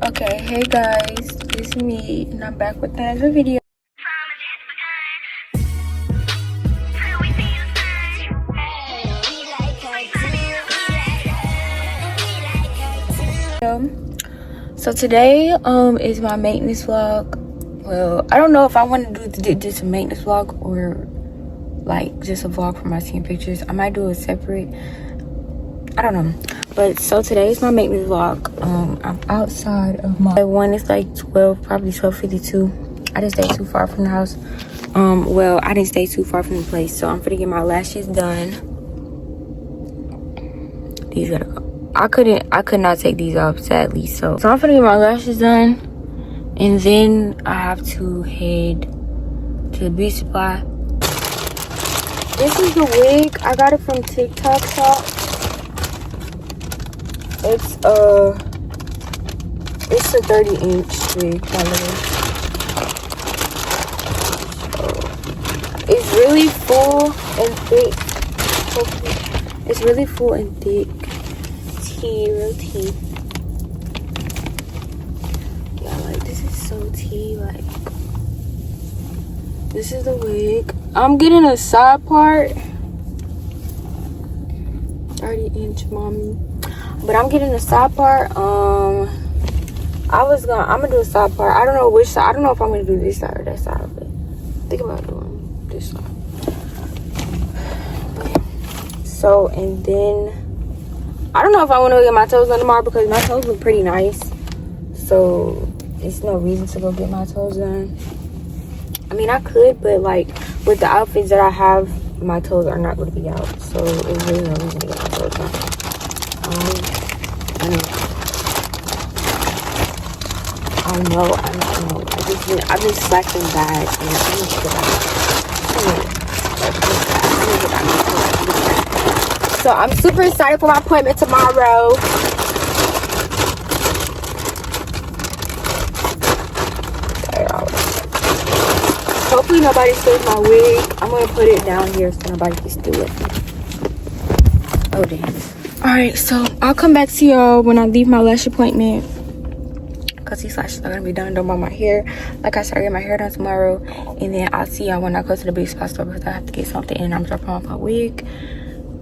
Okay, hey guys, it's me, and I'm back with another video. So today is my maintenance vlog. Well, I don't know if I want to do just a maintenance vlog or like just a vlog for my team pictures. I might do a separate, I don't know. But so today is my maintenance vlog. I'm outside of my one. It's like 12, probably 12:52. I didn't stay too far from the house. Well, I didn't stay too far from the place, so I'm gonna get my lashes done. These gotta go. I could not take these off, sadly. So I'm gonna get my lashes done, and then I have to head to the beauty supply. This is the wig. I got it from TikTok Shop. It's a 30-inch wig, by the way. So it's really full and thick. It's really full and thick. Real tea. Yeah, like this is so tea. Like this is the wig. I'm getting a side part. 30-inch mommy. But I'm getting a side part. I'm gonna do a side part. I don't know which side. I don't know if I'm gonna do this side or that side, but think about doing this side. So, and then I don't know if I want to get my toes done tomorrow because my toes look pretty nice. So it's no reason to go get my toes done. I mean, I could, but like with the outfits that I have, my toes are not going to be out. So it's really no reason to get my toes done. I know. I've been slacking bad. And I need to get out. So I'm super excited for my appointment tomorrow. Hopefully nobody steals my wig. I'm gonna put it down here so nobody can steal it. Oh damn. Alright, so I'll come back to y'all when I leave my lash appointment. Because these lashes are gonna be done by my hair. Like I said, I get my hair done tomorrow. And then I'll see y'all when I go to the big spot store because I have to get something and I'm dropping off my wig.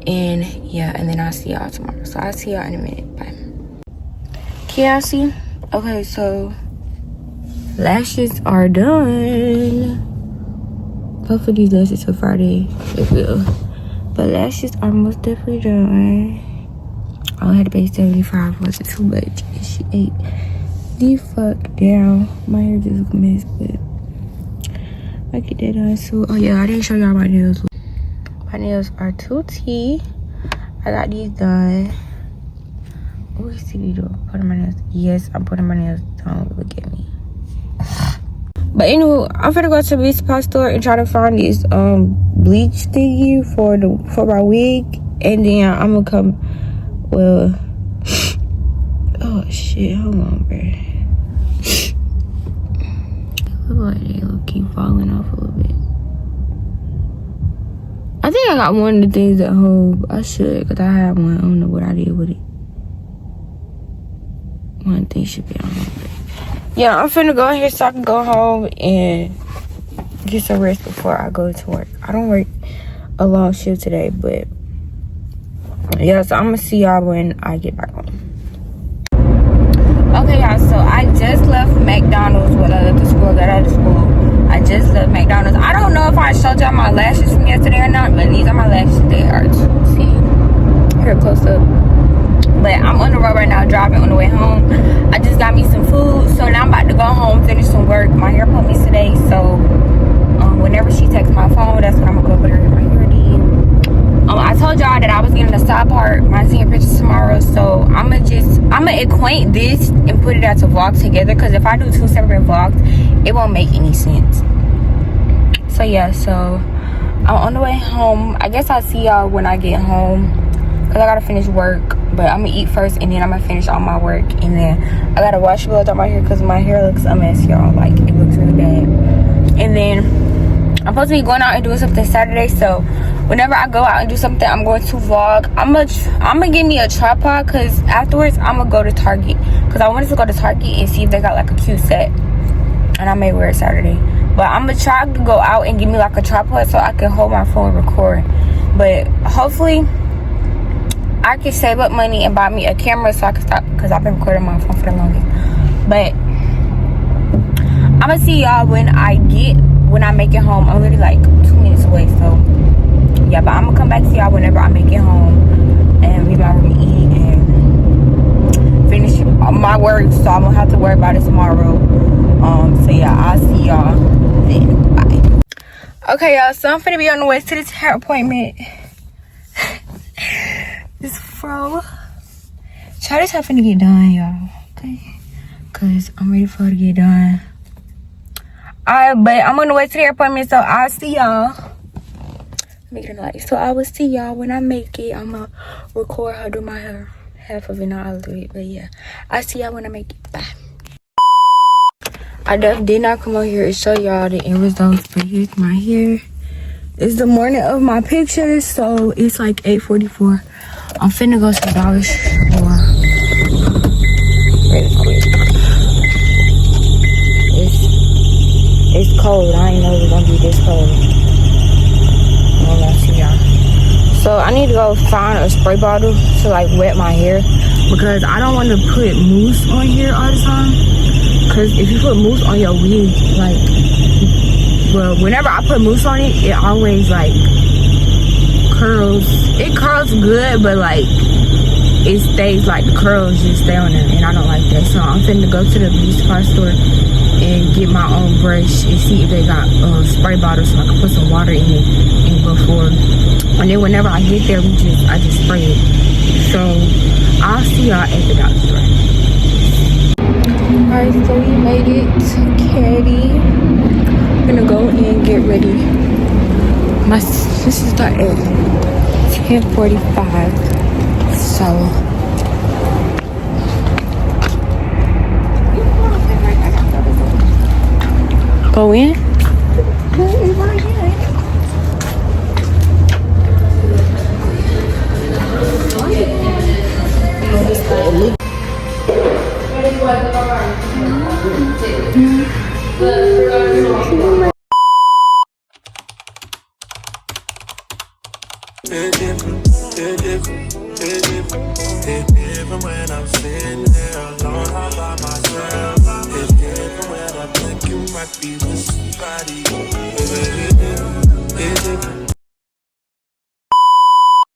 And yeah, and then I'll see y'all tomorrow. So I'll see y'all in a minute. Bye. Can y'all see? Okay, so lashes are done. Hopefully these lashes till Friday. It will. But lashes are most definitely done. I had to pay $75. Wasn't too much. And she ate the fuck down. My hair just look a mess, but I get that done. So oh yeah, I didn't show y'all my nails. My nails are 2T. I got these done. Oh, you see me doing? Putting my nails. Yes, I'm putting my nails down. Look at me. But anyway, I'm gonna go to the beauty supply store and try to find this bleach thingy for my wig, and then I'm gonna come. Well, oh shit, hold on, bro. Look like they keep falling off a little bit. I think I got one of the things at home. I should, because I have one. I don't know what I did with it. One thing should be on home. Yeah, I'm finna go here so I can go home and get some rest before I go to work. I don't work a long shift today, but yeah, so I'm gonna see y'all when I get back home. Okay, y'all, so I just left McDonald's. Well, I left the school, got out of school. I just left McDonald's. I don't know if I showed y'all my lashes from yesterday or not, but these are my lashes. They are, see, here close up. But I'm on the road right now, driving on the way home. I just got me some food, so now I'm about to go home, finish some work. My hair appointment's today, so whenever she texts my phone, that's when I'm gonna go over there and get my hair did. I told y'all that I was getting a side part, my senior pictures tomorrow, so I'm gonna acquaint this and put it as a vlog together, because if I do two separate vlogs, it won't make any sense. So yeah, so I'm on the way home. I guess I'll see y'all when I get home, because I gotta finish work. But I'm gonna eat first, and then I'm gonna finish all my work, and then I gotta wash blood on my hair because my hair looks a mess, y'all. Like, it looks really bad. And then I'm supposed to be going out and doing something Saturday, so whenever I go out and do something, I'm going to vlog. I'm gonna get me a tripod, because afterwards I'm gonna go to Target, because I wanted to go to Target and see if they got like a cute set, and I may wear it Saturday. But I'm gonna try to go out and give me like a tripod so I can hold my phone and record. But hopefully I can save up money and buy me a camera so I can stop, because I've been recording my phone for the longest. But I'm gonna see y'all when I make it home. I'm really like 2 minutes away, so yeah. But I'm gonna come back to y'all whenever I make it home and leave my room to eat and finish my work, so I won't have to worry about it tomorrow. So yeah, I'll see y'all then. Bye. Okay, y'all, so I'm finna be on the way to this hair appointment. This fro. Try this hair finna get done, y'all. Okay, cause I'm ready for it to get done. Alright, but I'm on the way to the appointment, so I'll see y'all. Make it light. So I will see y'all when I make it. I'm gonna record her do my hair. Half of it, not all of it, but yeah. I'll see y'all when I make it. Bye. I did not come out here and show y'all the end results, but here's my hair. It's the morning of my pictures, so it's like 8:44. I'm finna go to the dollar store really quick. It's cold. I ain't know it was gonna be this cold. I'm gonna see y'all. So I need to go find a spray bottle to like wet my hair, because I don't want to put mousse on here all the time. Because if you put mousse on your wig, like, well, whenever I put mousse on it, it always like curls. It curls good, but like it stays like the curls just stay on there, and I don't like that. So I'm finna go to the beauty supply store and get my own brush and see if they got spray bottles so I can put some water in it and go forward. And then whenever I get there, I just spray it. So I'll see y'all at the dollar store. Alright, so we made it to Caddy. I'm gonna go and get ready. This is at 10:45. So go in. Different when I'm sitting there alone all by myself. It's different when I think you might be with somebody. It's different.